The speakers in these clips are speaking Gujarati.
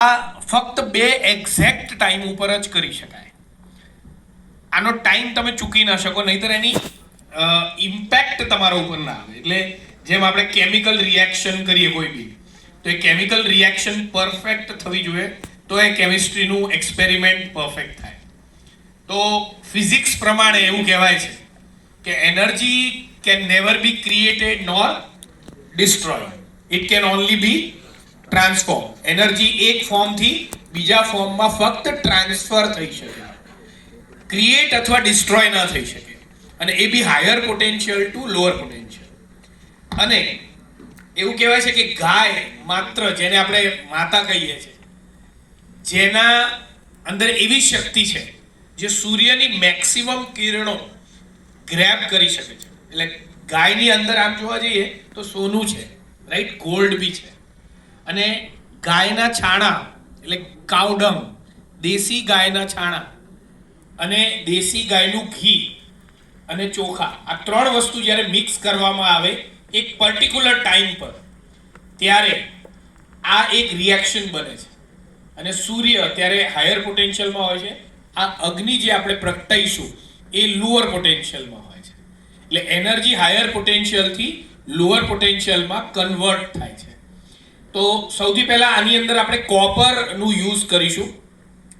આ ફક્ત બે એક્ઝેક્ટ ટાઈમ ઉપર જ કરી શકાય. આનો ટાઈમ તમે ચૂકી ના શકો, નહીતર એની ઇમ્પેક્ટ તમારા ઉપર ના આવે. એટલે જેમ આપણે કેમિકલ રિએક્શન કરીએ કોઈ બી, તો એ કેમિકલ રિએક્શન પરફેક્ટ થવી જોઈએ, તો એ કેમિસ્ટ્રીનું એક્સપેરિમેન્ટ પરફેક્ટ થાય. તો ફિઝિક્સ પ્રમાણે એવું કહેવાય છે કે energy can never be created nor destroy, it can only be transform. Energy એક ફોર્મથી બીજા ફોર્મમાં ફક્ત ટ્રાન્સફર થઈ શકે, ક્રિએટ અથવા ડિસ્ટ્રોય ન થઈ શકે, અને એ બી higher potential to lower potential. અને એવું કહેવાય છે કે ગાય માત્ર, જેને આપણે માતા કહીએ છીએ, જેના અંદર એવી શક્તિ છે જે સૂર્યની મેક્સિમમ કિરણો ગ્રેબ કરી શકે છે. એટલે ગાયની અંદર આમ જોવા જઈએ તો સોનું છે, રાઈટ, ગોલ્ડ બી છે. અને ગાયના છાણા એટલે કાઉડંગ, દેશી ગાયના છાણા અને દેશી ગાયનું ઘી અને ચોખા, આ ત્રણ વસ્તુ જ્યારે મિક્સ કરવામાં આવે એક પર્ટિક્યુલર ટાઈમ પર, ત્યારે આ એક રિએક્શન બને છે. અને સૂર્ય ત્યારે હાયર પોટેન્શિયલમાં હોય છે, આ અગ્નિ જે આપણે પ્રગટાઈશું એ લોઅર પોટેન્શિયલમાં હોય છે. એટલે એનર્જી હાયર પોટેન્શિયલથી લોઅર પોટેન્શિયલમાં કન્વર્ટ થાય છે. તો સૌથી પહેલા આની અંદર આપણે કોપરનું યુઝ કરીશું,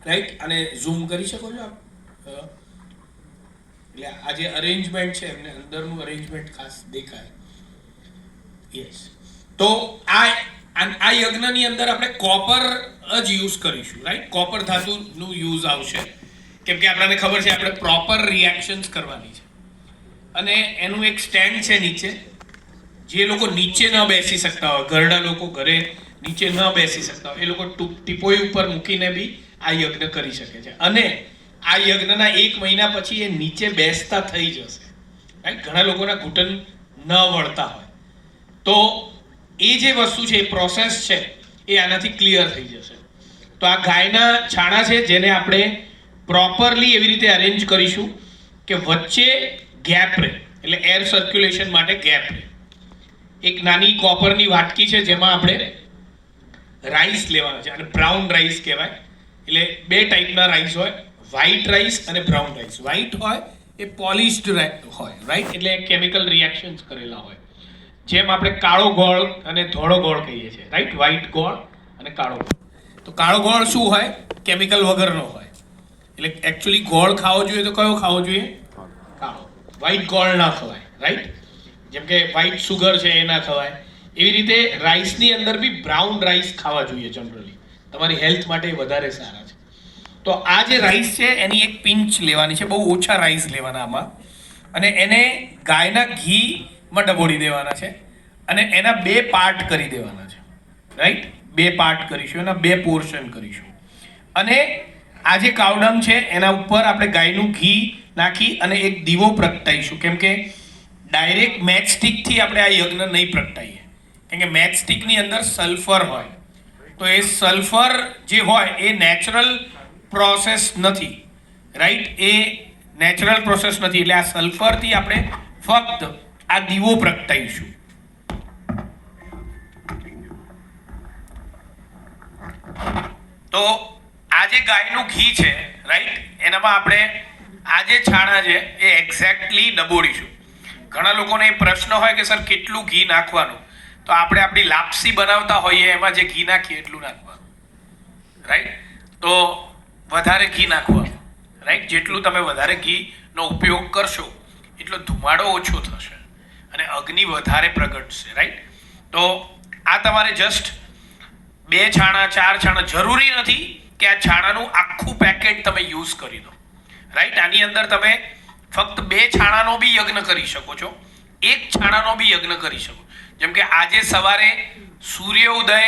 રાઈટ. અને ઝૂમ કરી શકો છો આપ? એટલે આ જે અરેન્જમેન્ટ છે એમને અંદરનું અરેન્જમેન્ટ ખાસ દેખાય. યસ. તો આ યજ્ઞની અંદર આપણે કોપર જ યુઝ કરીશું, રાઈટ. કોપર ધાતુનું યુઝ આવશે, કેમ કે આપણને ખબર છે આપણે પ્રોપર રિએક્શન્સ કરવાની છે. અને એનું એક સ્ટેન્ડ છે નીચે. જે લોકો નીચે ન બેસી શકતા હોય, ઘરડા લોકો ઘરે નીચે ન બેસી શકતા હોય, એ લોકો ટીપોઈ ઉપર મૂકીને બી આ યજ્ઞ કરી શકે છે. અને આ યજ્ઞના 1 મહિના પછી એ નીચે બેસતા થઈ જશે, રાઈટ. ઘણા લોકોના ઘૂંટણ ન વળતા હોય, તો એ જે વસ્તુ છે, એ પ્રોસેસ છે, એ આનાથી ક્લિયર થઈ જશે. તો આ ગાયના છાણા છે, જેને આપણે પ્રોપરલી એવી રીતે અરેન્જ કરીશું કે વચ્ચે ગેપ રહે, એટલે એર સર્ક્યુલેશન માટે ગેપ રહે. એક નાની કોપરની વાટકી છે, જેમાં આપણે રાઈસ લેવાના છે, અને બ્રાઉન રાઈસ કહેવાય. એટલે બે ટાઈપના રાઈસ હોય, વ્હાઈટ રાઈસ અને બ્રાઉન રાઈસ. વ્હાઈટ હોય એ પોલિશ્ડ હોય, રાઈટ, એટલે કેમિકલ રિએક્શન્સ કરેલા હોય. જેમ આપણે કાળો ગોળ અને ધોળો ગોળ કહીએ છીએ, રાઈટ. વ્હાઈટ ગોળ અને કાળો ગોળ. તો કાળો ગોળ શું હોય? કેમિકલ વગરનો હોય. એટલે એકચ્યુઅલી ગોળ ખાવો જોઈએ તો કયો ખાવો જોઈએ? કાળો. વ્હાઈટ ગોળ ના ખવાય, રાઈટ. જેમ કે વ્હાઈટ સુગર છે એ ના ખવાય. એવી રીતે રાઈસની અંદર બી બ્રાઉન રાઈસ ખાવા જોઈએ જનરલી, તમારી હેલ્થ માટે વધારે સારા છે. તો આ જે રાઈસ છે એની એક પિંચ લેવાની છે, બહુ ઓછા રાઈસ લેવાના આમાં, અને એને ગાયના ઘીમાં ડબોળી દેવાના છે, અને એના 2 પાર્ટ કરી દેવાના છે, રાઈટ. 2 પાર્ટ કરીશું, એના 2 પોર્શન કરીશું. અને આ જે કાવડંગ છે એના ઉપર આપણે ગાયનું ઘી નાખી અને એક દીવો પ્રગટાઈશું. કેમ કે ડાયરેક્ટ મેચ સ્ટિકથી આપણે આ યજ્ઞ નહીં પ્રગટાઈએ, કેમ કે મેચ સ્ટિકની અંદર સલ્ફર હોય. તો એ સલ્ફર જે હોય એ નેચરલ પ્રોસેસ નથી, રાઈટ. એ નેચરલ પ્રોસેસ નથી. એટલે આ સલ્ફરથી આપણે ફક્ત આ દીવો પ્રગટાઈશું. તો આ જે ગાયનું ઘી છે, રાઈટ, એનામાં આપણે આ જે છાણા છે એ એક્ઝેક્ટલી ડબોળીશું. ઘણા લોકોને એ પ્રશ્ન હોય કે સર કેટલું ઘી નાખવાનું? તો આપણે આપણી લાપસી બનાવતા હોઈએ એમાં જે ઘી નાખીએ એટલું નાખવાનું, રાઈટ. તો વધારે ઘી નાખવાનું, રાઈટ. જેટલું તમે વધારે ઘીનો ઉપયોગ કરશો એટલો ધુમાડો ઓછો થશે અને અગ્નિ વધારે પ્રગટશે, રાઈટ. તો આ તમારે જસ્ટ 2 છાણા 4 છાણા, જરૂરી નથી કે આ છાણાનું આખું પેકેટ તમે યુઝ કરી દો, રાઈટ. આની અંદર તમે ફક્ત 2 છાણાનો બી યજ્ઞ કરી શકો છો, 1 છાણાનો બી યજ્ઞ કરી શકો. જેમ કે આજે સવારે સૂર્ય ઉદય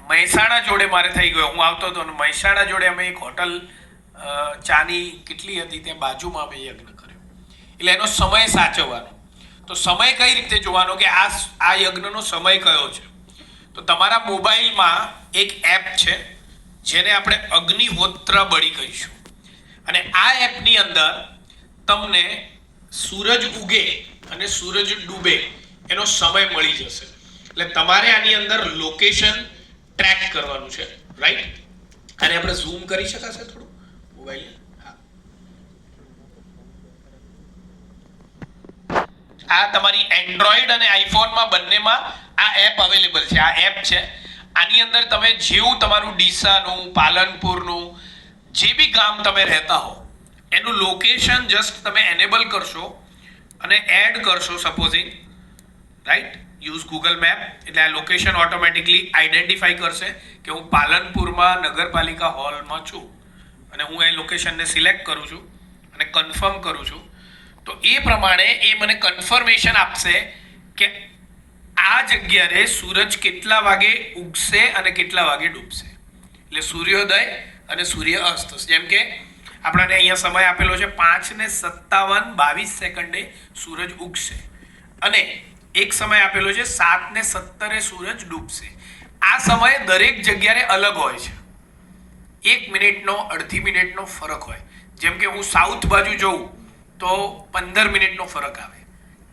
મહેસાણા જોડે મારે થઈ ગયો, હું આવતો હતો, અને મહેસાણા જોડે અમે એક હોટલ ચાની કેટલી હતી ત્યાં બાજુમાં અમે યજ્ઞ કર્યો. એટલે એનો સમય સાચવવાનો. તો સમય કઈ રીતે જોવાનો કે આ યજ્ઞનો સમય કયો છે? તો તમારા મોબાઈલમાં એક એપ છે જેને આપણે અગ્નિહોત્ર બળી કહીશું, અને આ એપની અંદર તમને સૂરજ ઉગે અને સૂરજ ડૂબે એનો સમય મળી જશે. એટલે તમારે આની અંદર લોકેશન, ટ્રેક કરવાનું છે, રાઈટ? અને આપણે ઝૂમ કરી શકાશે થોડું મોબાઈલ? હા, આ તમારી એન્ડ્રોઈડ અને આઈફોનમાં બંનેમાં આ એપ અવેલેબલ છે. આ એપ છે, આની અંદર તમે જેવું તમારું ડીસાનું, પાલનપુરનું જે બી ગામ તમે રહેતા હો એનું લોકેશન જસ્ટ તમે એનેબલ કરશો અને એડ કરશો, supposing, right? Use Google map, એટલે આ લોકેશન ઓટોમેટિકલી આઈડેન્ટિફાઈ કરશે કે હું પાલનપુરમાં નગરપાલિકા હોલમાં છું અને હું એ લોકેશનને સિલેક્ટ કરું છું અને કન્ફર્મ કરું છું. તો એ પ્રમાણે એ મને કન્ફર્મેશન આપશે કે આ જગ્યાએ સૂરજ કેટલા વાગે ઉગશે અને કેટલા વાગે ડૂબશે. એટલે સૂર્યોદય અને સૂર્ય અસ્ત. જેમ કે આપણને અહીંયા સમય આપેલો છે 5:57:22 સૂરજ ઉગશે અને એક સમય આપેલો છે 7:17 સૂરજ ડૂબશે. આ સમય દરેક જગ્યાએ અલગ હોય છે. 1 મિનિટનો, અડધી મિનિટનો ફરક હોય. જેમ કે હું સાઉથ બાજુ જઉં તો 15 મિનિટનો ફરક આવે,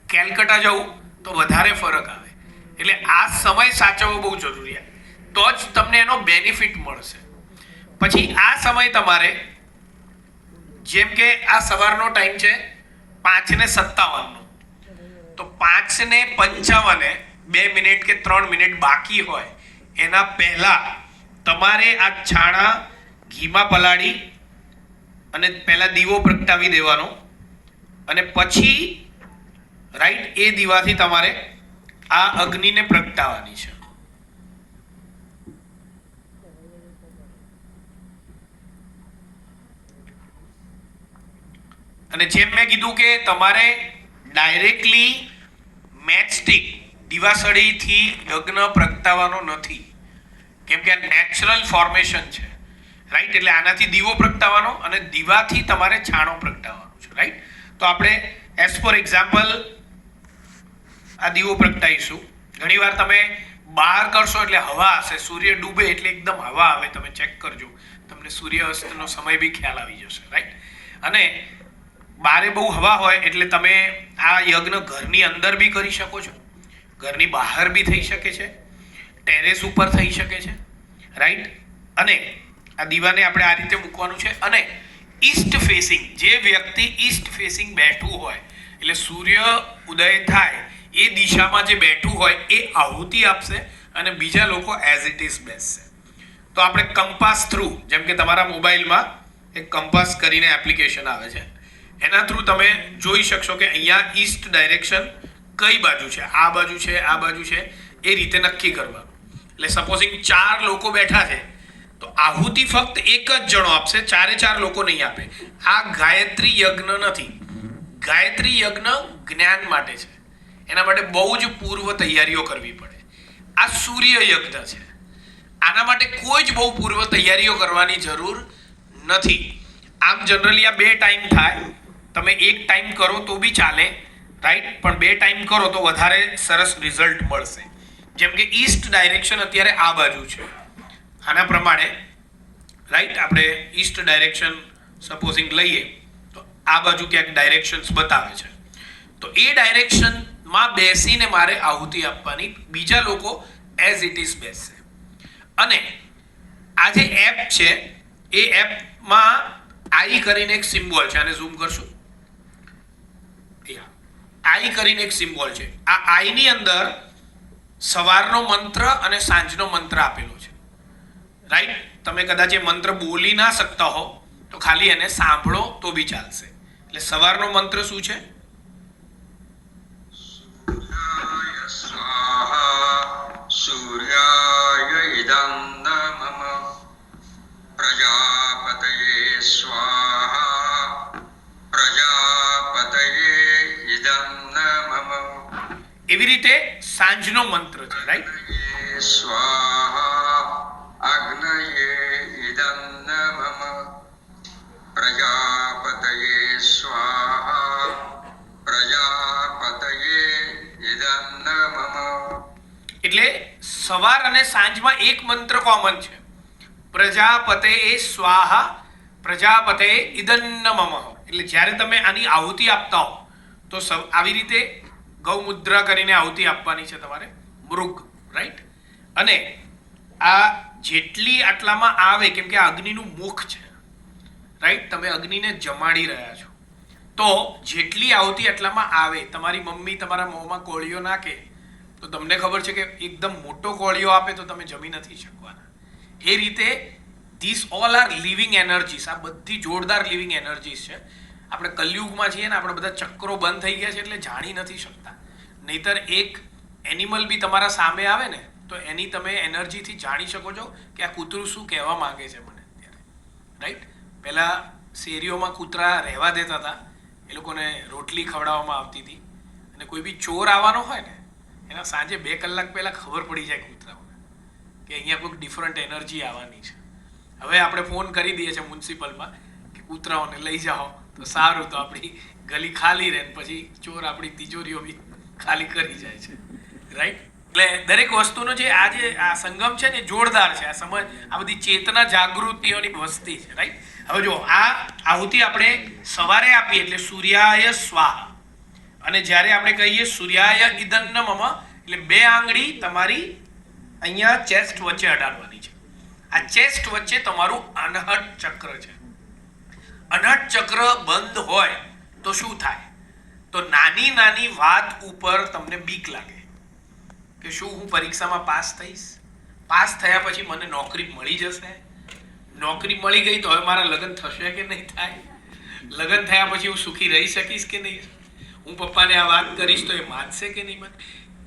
કેલકટા જવું તો વધારે ફરક આવે. એટલે આ સમય સાચવવો બહુ જરૂરી છે, તો જ તમને એનો બેનિફિટ મળશે. પછી આ સમય તમારે, જેમ કે આ સવારનો ટાઈમ છે 5:57, તો 5:55 2 મિનિટ કે 3 મિનિટ બાકી હોય એના પહેલા તમારે આ છાણા ઘીમાં પલાળી અને પહેલા દીવો પ્રગટાવી દેવાનો અને પછી, રાઈટ, એ દીવાથી તમારે આ અગ્નિને પ્રગટાવવાની છે. અને જેમ મેં કીધું કે તમારે ડાયરેક્ટલી મેચસ્ટિક દિવાસળીથી યજ્ઞ પ્રગટાવવાનો નથી, કેમ કે આ નેચરલ ફોર્મેશન છે, રાઈટ? એટલે આનાથી દીવો પ્રગટાવવાનો અને દીવાથી તમારે છાણો પ્રગટાવવાનો છે, રાઈટ? તો આપણે એઝ ફોર એક્ઝામ્પલ આ દીવો પ્રગટાવીશું. ઘણીવાર તમે બહાર કરશો એટલે હવા હશે, સૂર્ય ડૂબે એટલે એકદમ હવા આવે, તમે ચેક કરજો, તમને સૂર્યાસ્તનો સમય બી ખ્યાલ આવી જશે, રાઈટ? અને બારે બહુ હવા હોય એટલે તમે આ યજ્ઞ ઘરની અંદર બી કરી શકો છો, ઘરની બહાર બી થઈ શકે છે, ટેરેસ ઉપર થઈ શકે છે, રાઈટ? અને આ દીવાને આપણે આ રીતે મૂકવાનું છે અને ઈસ્ટ ફેસિંગ, જે વ્યક્તિ ઈસ્ટ ફેસિંગ બેઠું હોય, એટલે સૂર્ય ઉદય થાય એ દિશામાં જે બેઠું હોય એ આહુતિ આપશે અને બીજા લોકો એઝ ઇટ ઇઝ બેસશે. તો આપણે કંપાસ થ્રુ, જેમ કે તમારા મોબાઈલમાં એક કંપાસ કરીને એપ્લિકેશન આવે છે, એના થ્રુ તમે જોઈ શકશો કે અહીંયા ઈસ્ટ ડાયરેક્શન કઈ બાજુ છે, આ બાજુ છે, આ બાજુ છે, એ રીતે નક્કી કરવાનું. એટલે સપોઝિંગ 4 લોકો બેઠા છે તો આહુતિ ફક્ત એક જ જણો આપશે, 4 લોકો નહીં આપે. આ ગાયત્રી યજ્ઞ નથી. ગાયત્રી યજ્ઞ જ્ઞાન માટે છે, એના માટે બહુ જ પૂર્વ તૈયારીઓ કરવી પડે. આ સૂર્ય યજ્ઞ છે, આના માટે કોઈ જ બહુ પૂર્વ તૈયારીઓ કરવાની જરૂર નથી. આમ જનરલી આ 2 ટાઈમ થાય, તમે 1 ટાઈમ કરો તો બી ચાલે, રાઈટ? પણ 2 ટાઈમ કરો તો વધારે સરસ રિઝલ્ટ મળશે. જેમ કે ઈસ્ટ ડાયરેક્શન અત્યારે આ બાજુ છે, આના પ્રમાણે, રાઈટ? આપણે ઈસ્ટ ડાયરેક્શન સપોઝિંગ લઈએ તો આ બાજુ ક્યાંક ડાયરેક્શન્સ બતાવે છે, તો એ ડાયરેક્શનમાં બેસીને મારે આહુતિ આપવાની, બીજા લોકો એઝ ઇટ ઇઝ બેસશે. અને આ જે એપ છે એ એપમાં આઈ કરીને એક સિમ્બોલ છે, આને ઝૂમ કરશું, આઈ કરીને એક સિમ્બોલ છે. આ આઈની અંદર સવારનો મંત્ર અને સાંજનો મંત્ર આપેલો છે, રાઈટ? તમે કદાચ એ મંત્ર બોલી ના શકતા હો તો ખાલી એને સાંભળો તો બી ચાલશે. એટલે સવારનો મંત્ર શું છે? સૂર્યાય ઇદં નમઃ પ્રજાપતયે સ્વાહા પ્રજાપતયે ઇદં નમઃ. એવી રીતે સાંજનો મંત્ર છે, રાઈટ? સ્વાહા અગ્નયે ઇદં નમઃ પ્રજાપતયે સ્વાહા પ્રજાપતયે ઇદં નમઃ. એટલે સવાર અને સાંજમાં એક મંત્ર કોમન છે, પ્રજાપતે સ્વાહા પ્રજાપતે ઇદં નમઃ. એટલે જ્યારે તમે આની આહુતિ આપતા હો તો આવી રીતે ગૌ મુદ્રા કરીને આહુતિ આપવાની છે તમારે, મૃગ, રાઈટ? અને આ જેટલી આટલામાં આવે, કેમ કે આ અગ્નિનું મુખ છે, રાઈટ? તમે અગ્નિને જમાડી રહ્યા છો, તો જેટલી આવતી એટલામાં આવે. તમારી મમ્મી તમારા મોંમાં કોળીઓ નાખે તો તમને ખબર છે કે એકદમ મોટો કોળીઓ આપે તો તમે જમી નથી શકવાના. એ રીતે this all are living energies. આ બધી જોરદાર લિવિંગ એનર્જીસ છે. આપણે કલયુગમાં છીએ ને, આપણે બધા ચક્રો બંધ થઈ ગયા છે એટલે જાણી નથી શકતા. નહીતર એક એનિમલ બી તમારા સામે આવે ને તો એની તમે એનર્જીથી જાણી શકો છો કે આ કૂતરું શું કહેવા માંગે છે મને અત્યારે, રાઈટ? પહેલાં શેરીઓમાં કૂતરા રહેવા દેતા હતા, એ લોકોને રોટલી ખવડાવવામાં આવતી હતી, અને કોઈ બી ચોર આવવાનો હોય ને એના સાંજે 2 કલાક પહેલાં ખબર પડી જાય કૂતરાઓને કે અહીંયા કોઈક ડિફરન્ટ એનર્જી આવવાની છે. હવે આપણે ફોન કરી દઈએ છીએ મ્યુનિસિપલમાં કે કૂતરાઓને લઈ જાઓ તો સારું, તો આપણી ગલી ખાલી રહે, પછી ચોર આપણી તિજોરીઓ બી ખાલી કરી જાય છે, રાઈટ? એટલે દરેક વસ્તુનો જે આ સંગમ છે ને જોરદાર છે. આ સમજ, આ બધી ચેતના જાગૃતિઓની વસ્તી છે, રાઈટ? હવે જો આ આહુતિ આપણે સવારે આપીએ એટલે સૂર્યાય સ્વાહા, અને જ્યારે આપણે કહીએ સૂર્યાય ઇદન્ન મમ એટલે 2 આંગળી તમારી અહીંયા ચેસ્ટ વચ્ચે અડાડવાની છે. આ ચેસ્ટ વચ્ચે તમારું અનહદ ચક્ર છે. અનહદ ચક્ર બંધ હોય તો શું થાય? તો નાની નાની વાત ઉપર તમને બીક લાગે કે શું હું પરીક્ષામાં પાસ થઈશ? પાસ થયા પછી મને નોકરી મળી જશે? નોકરી મળી ગઈ તો હવે મારા લગ્ન થશે કે નહીં થાય? લગ્ન થયા પછી હું સુખી રહી શકીશ કે નહીં? હું પપ્પાને આ વાત કરીશ તો એ માનશે કે નહીં માને?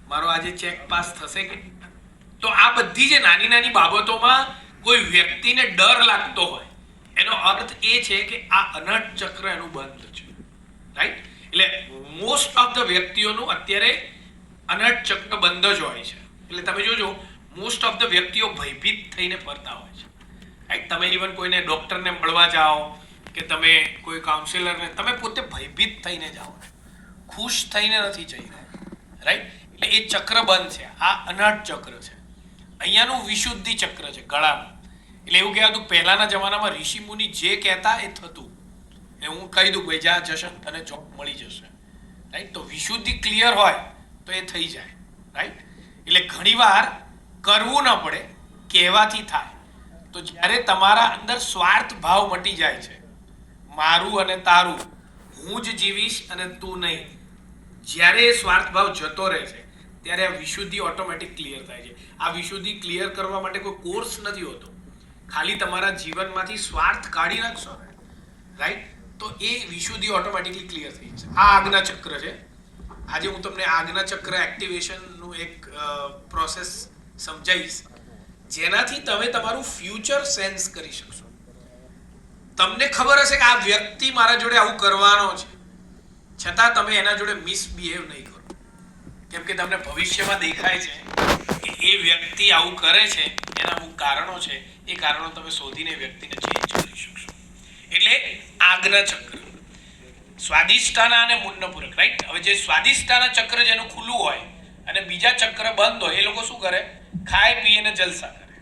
મારો આજે ચેક પાસ થશે કે નહીં? તો આ બધી જે નાની નાની બાબતોમાં કોઈ વ્યક્તિને ડર લાગતો હોય એનો અર્થ એ છે કે આ અનહદ ચક્ર એનું બંધ છે, રાઈટ? એટલે મોસ્ટ ઓફ ધ વ્યક્તિઓનું અત્યારે અનહદ ચક્ર બંધ જ હોય છે. એટલે તમે જોજો મોસ્ટ ઓફ ધ વ્યક્તિઓ ભયભીત થઈને ફરતા હોય છે, રાઈટ? તમે ઇવન કોઈને ડોક્ટરને મળવા જાઓ કે તમે કોઈ કાઉન્સિલરને, તમે પોતે ભયભીત થઈને જાઓ, ખુશ થઈને નથી જઈ રહ્યા, રાઈટ? એટલે એ ચક્ર બંધ છે. આ અનહદ ચક્ર છે. અહીંયાનું વિશુદ્ધિ ચક્ર છે ગળાનું. એટલે એવું કહેવાતું પહેલાના જમાનામાં ઋષિ મુનિ જે કહેતા એ થતું. એટલે હું કહી દઉં ભાઈ જ્યાં જશે તને જોબ મળી જશે, રાઈટ? તો વિશુદ્ધિ ક્લિયર હોય તો એ થઈ જાય, રાઈટ? એટલે ઘણીવાર કરવું ન પડે, કહેવાથી થાય. તો જ્યારે તમારા અંદર સ્વાર્થ ભાવ મટી જાય છે, મારું અને તારું, હું જ જીવીશ અને તું નહીં, જ્યારે એ સ્વાર્થ ભાવ જતો રહે છે ત્યારે આ વિશુદ્ધિ ઓટોમેટિક ક્લિયર થાય છે. આ વિશુદ્ધિ ક્લિયર કરવા માટે કોઈ કોર્સ નથી હોતો, ખાલી તમારા જીવનમાંથી સ્વાર્થ કાઢી નાખશો, રાઈટ? તો એ વિશુદ્ધિ ઓટોમેટિકલી ક્લિયર થઈ જશે. આ આજ્ઞા ચક્ર છે. આજે હું તમને આજ્ઞા ચક્ર એક્ટિવેશનનું એક પ્રોસેસ સમજાવીશ જેનાથી તમે તમારું ફ્યુચર સેન્સ કરી શકશો. તમને ખબર હશે કે આ વ્યક્તિ મારા જોડે આવું કરવાનો છે, છતાં તમે એના જોડે મિસબિહેવ નહીં કરો, કેમ કે તમને ભવિષ્યમાં દેખાય છે કે એ વ્યક્તિ આવું કરે છે, એના અમુક કારણો છે, એ કારણો તમે શોધીને વ્યક્તિને ચેન્જ કરી શકશો. એટલે આજ્ઞા ચક્ર, સ્વાદિષ્ટાના અને મુન્નપૂરક, રાઈટ? હવે જે સ્વાદિષ્ટાના ચક્ર જેનું ખુલ્લું હોય અને બીજા ચક્ર બંધ હોય, એ લોકો શું કરે? ખાય પીએ ને જલસા કરે,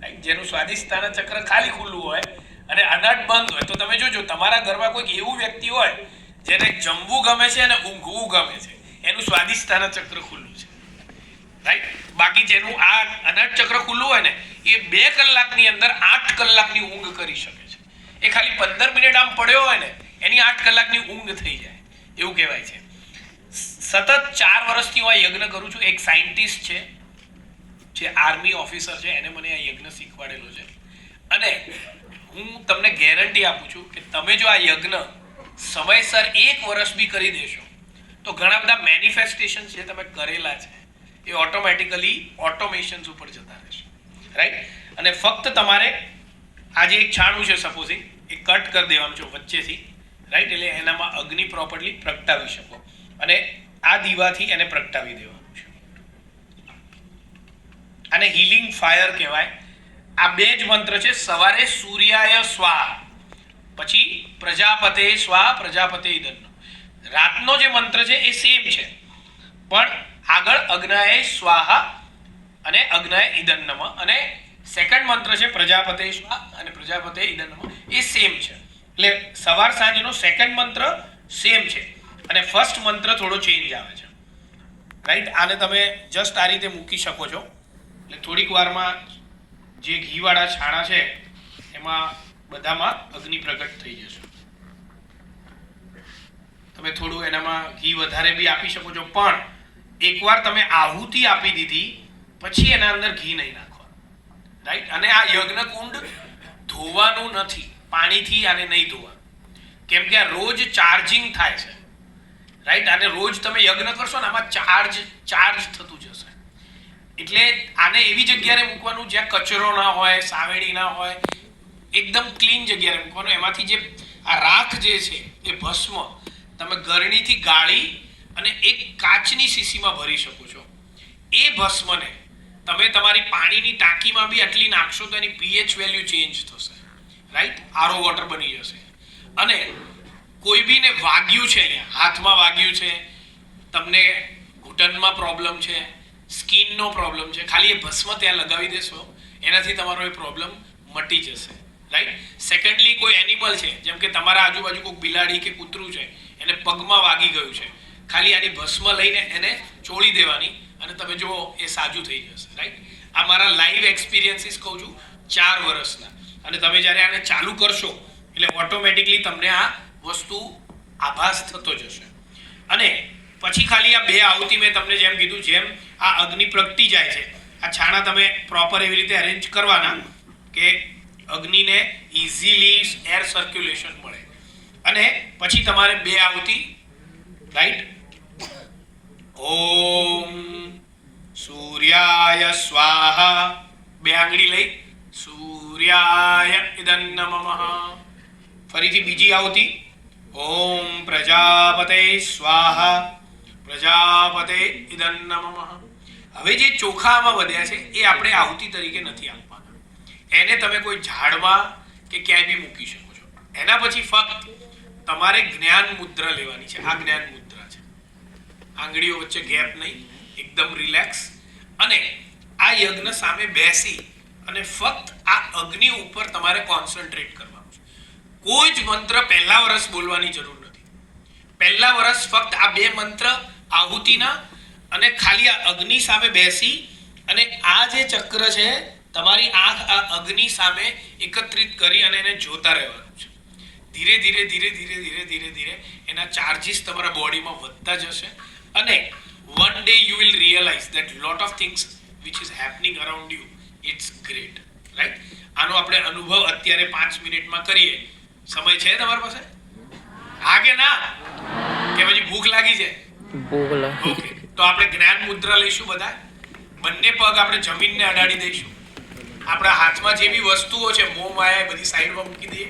રાઈટ? જેનું સ્વાદિષ્ટાના ચક્ર ખાલી ખુલ્લું હોય અને અનહદ બંધ હોય, તો તમે જોજો તમારા ઘરમાં કોઈક એવું વ્યક્તિ હોય જેને જમવું ગમે છે અને ઊંઘવું ગમે છે, એનું સ્વાદિષ્ટાના ચક્ર ખુલ્લું છે, રાઈટ? બાકી જેનું આ અનહદ ચક્ર ખુલ્લું હોય ને એ 2 કલાકની અંદર 8 કલાકની ઊંઘ કરી શકે છે. એ ખાલી 15 મિનિટ આમ પડ્યો હોય ને એની 8 કલાકની ઊંઘ થઈ જાય, એવું કહેવાય છે. સતત 4 વર્ષથી હું આ યજ્ઞ કરું છું. એક સાયન્ટિસ્ટ છે જે આર્મી ઓફિસર છે, એને મને આ યજ્ઞ શીખવાડેલો છે, અને હું તમને ગેરંટી આપું છું કે તમે જો આ યજ્ઞ સમયસર 1 વર્ષ બી કરી દેશો તો ઘણા બધા મેનિફેસ્ટેશન છે તમે કરેલા છે એ ઓટોમેટિકલી ઓટોમેશન્સ ઉપર જતા રહેશે, રાઈટ? અને ફક્ત તમારે આજે એક છાણું છે સપોઝિંગ, એ કટ કરી દેવાનું છે વચ્ચેથી, રાઈટ? એટલે એનામાં અગ્નિ પ્રોપરલી પ્રગટાવી શકો અને આ દીવાથી એને પ્રગટાવી દેવાનું છે. આને હીલિંગ ફાયર કહેવાય. આ 2 જ મંત્ર છે. સવારે સૂર્યાય સ્વાહા, પછી પ્રજાપતે સ્વાહા પ્રજાપતે ઇદન્ન. રાતનો જે મંત્ર છે એ સેમ છે, પણ આગળ અગ્નયે સ્વાહા અને અગ્નયે ઇદન્નમ, અને સેકન્ડ મંત્ર છે પ્રજાપતે સ્વાહા અને પ્રજાપતે ઇદન્નમ, એ સેમ છે. એટલે સવાર સાંજનો સેકન્ડ મંત્ર સેમ છે અને ફર્સ્ટ મંત્ર થોડો ચેન્જ આવે છે, રાઈટ? આને તમે જસ્ટ આ રીતે મૂકી શકો છો. એટલે થોડીક વારમાં જે ઘીવાળા છાણા છે એમાં બધામાં અગ્નિ પ્રગટ થઈ જશે. તમે થોડું એનામાં ઘી વધારે બી આપી શકો છો, પણ એકવાર તમે આહુતિ આપી દીધી પછી એના અંદર ઘી નહીં નાખવાનું, રાઈટ. અને આ યજ્ઞકુંડ ધોવાનું નથી, પાણીથી આને નહીં ધોવાનું, કેમ કે આ રોજ ચાર્જિંગ થાય છે, રાઈટ. અને રોજ તમે યજ્ઞ કરશો ને આમાં ચાર્જ થતું જશે. એટલે આને એવી જગ્યાએ મૂકવાનું જ્યાં કચરો ના હોય, સાવેડી ના હોય, એકદમ ક્લીન જગ્યાએ મૂકવાનું. એમાંથી જે આ રાખ જે છે એ ભસ્મ તમે ગરણીથી ગાળી અને એક કાચની શીશીમાં ભરી શકો છો. એ ભસ્મને તમે તમારી પાણીની ટાંકીમાં બી આટલી નાખશો તો એની પીએચ વેલ્યુ ચેન્જ થશે, રાઈટ. આરો વોટર બની જશે. અને કોઈ બીને વાગ્યું છે, અહીંયા હાથમાં વાગ્યું છે, તમને ઘૂંટણમાં પ્રોબ્લેમ છે, સ્કિનનો પ્રોબ્લેમ છે, ખાલી એ ભસ્મ ત્યાં લગાવી દેશો એનાથી તમારો એ પ્રોબ્લેમ મટી જશે, રાઈટ. સેકન્ડલી કોઈ એનિમલ છે, જેમ કે તમારા આજુબાજુ કોઈ બિલાડી કે કૂતરું છે, એને પગમાં વાગી ગયું છે, ખાલી આની ભસ્મ લઈને એને ચોળી દેવાની અને તમે જુઓ એ સાજું થઈ જશે, રાઈટ. આ મારા લાઈવ એક્સપિરિયન્સીસ કહું છું 4 વર્ષના. અને તમે જ્યારે આને ચાલુ કરશો એટલે ઓટોમેટિકલી તમને આ વસ્તુ આભાસ થતો જશે. અને પછી ખાલી આ 2 આહુતિ મેં તમને જેમ કીધું, જેમ આ અગ્નિ પ્રગટી જાય છે, આ છાણા તમે પ્રોપર એવી રીતે અરેન્જ કરવાના કે અગ્નિને ઇઝીલી એર સર્ક્યુલેશન મળે. અને પછી તમારે 2 આહુતિ, રાઈટ. ઓમ સૂર્યાય સ્વાહા, 2 આંગળી લઈ સૂર્યાય ઇદં નમઃ. ફરીથી બીજી આહુતિ, ઓમ પ્રજાપતે સ્વાહા, પ્રજાપતે ઇદં નમઃ. હવે જે ચોખામાં વધ્યા છે એ આપણે આહુતિ તરીકે નથી આપવાના, એને તમે કોઈ ઝાડમાં કે ક્યાંય બી મૂકી શકો છો. એના પછી ફક્ત તમારે જ્ઞાન મુદ્રા લેવાની છે. આ જ્ઞાન મુદ્રા છે, આંગળીઓ વચ્ચે ગેપ નહીં, એકદમ રિલેક્સ. અને આ યજ્ઞ સામે બેસી અને ફક્ત આ અગ્નિ ઉપર તમારે કોન્સન્ટ્રેટ કરવાનું છે. કોઈ જ મંત્ર પહેલા વર્ષ બોલવાની જરૂર નથી. પહેલા વર્ષ ફક્ત આ 2 મંત્ર આહુતિના અને ખાલી આ અગ્નિ સામે બેસી અને આ જે ચક્ર છે તમારી આંખ આ અગ્નિ સામે એકત્રિત કરી અને એને જોતા રહેવાનું છે. ધીરે ધીરે ધીરે ધીરે ધીરે ધીરે ધીરે એના ચાર્જીસ તમારા બોડીમાં વધતા જશે. અને one day you will realize that lot of things which is happening around you, it's great, right. આનો આપણે અનુભવ અત્યારે 5 મિનિટમાં કરીએ. સમય છે તમારી પાસે? હા કે ના? કે પછી ભૂખ લાગી છે? ઓકે, તો આપણે જ્ઞાન મુદ્રા લઈશું. બધા બંને પગ આપણે જમીનને અડાડી દઈશું. આપણા હાથમાં જે બી વસ્તુઓ છે મોહ માયા બધી સાઈડમાં મૂકી દઈએ.